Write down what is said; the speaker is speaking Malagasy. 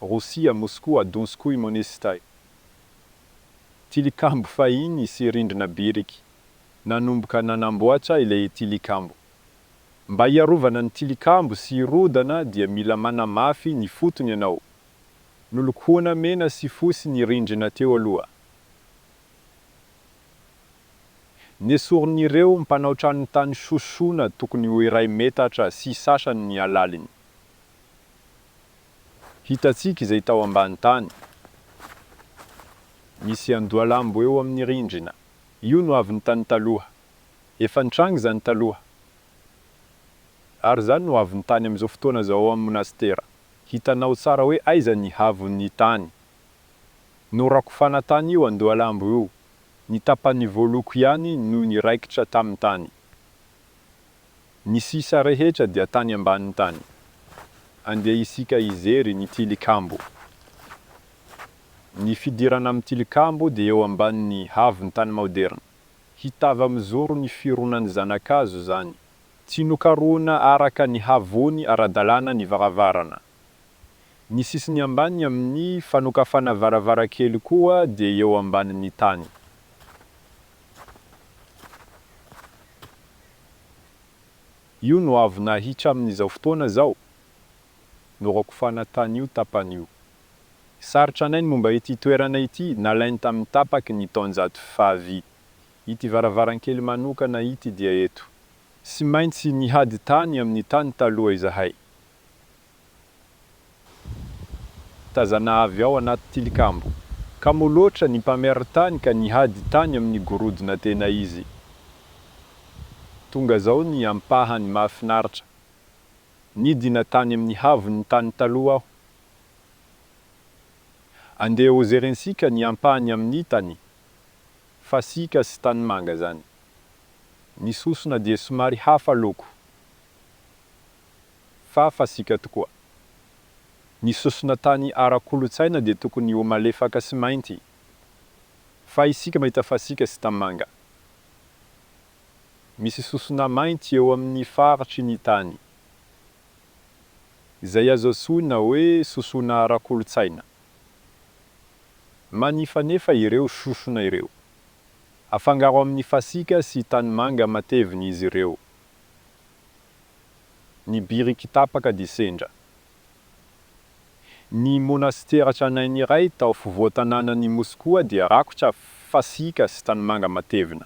Rosia Moscou a Donskoy Monestai. Tilikambo fahiny sy rindrina biriky. Nanomboka nanamboatra ilay tilikambo. Mba iarovana ny tilikambo sy rodana dia mila manamafy ny fotony ianao. Nolokoana mena sy fosy ny rindrina teo aloha. Nesorin'ireo mpanao tranotany sosona tokony ho iray metatra sy sasany ny alaliny. Hitatsika izay tao ambany tany. Misy andoalambo eo amin'ny rindrina. Io no avy ny tany taloha. Efa nitranga zany taloha. Ary zany no avy ny tany amin'izao fotoana zao amin'ny monastera. Hitanao tsara hoe aiza ny havon'ny tany. Norakofana tany io andoalambo io. Ny tapany voaloko ihany no niraikitra tamin'ny tany. Ny sisa rehetra dia tany ambanin'ny tany. Andeha isika izery ny tilikambo. Ny fidirana amin'ny tilikambo dia eo ambanin'ny havon'ny tany moderna. Hitava mizoro ny fironan'ny zanakazo zany. Tsy nokaroana araka ny havony ara-dalàna ny varavarana. Ny sisiny ambany amin'ny fanokafana varavarakely koa dia eo ambanin'ny tany. Io no avy nahitra amin'izao fotoana zao. Norakofana tany io tapany io. Sarotra anay ny momba ity toerana ity nalainy tamin'ny tapaky ny taonjato fahavy. Ity varavarankely manokana ity dia eto. Sy maintsy nihady tany amin'ny tany taloha izahay. Tazana avy ao anaty tilikambo. Kamo loatra ny mpamery tany ka nihady tany amin'ny gorodona tena izy. Tonga zao ny ampahany mahafinaritra. Nidina tany amin'ny havon'ny tany taloha aho. Andeha ozerensika ny ampahany amin'ny tany. Fasika sy tany manga zany. Ny sosona dia somary hafa loko. Fa fasika tokoa. Ny sosona tany ara-kolotsaina dia tokony ho malefaka sy mainty. Fa isika mahita fasika sy tany manga. Misy sosona mainty eo amin'ny faritry ny tany. Izay azo antsoina hoe sosona ara-kolotsaina. Manifanefa ireo sosona ireo. Afangaro amin'ny fasika sy tany manga mateviny izy ireo. Ny biriky tapaka disendra. Ny monastera tranainy iray tao fovoatananan'i Moskoa dia rakotra fasika sy tany manga matevina.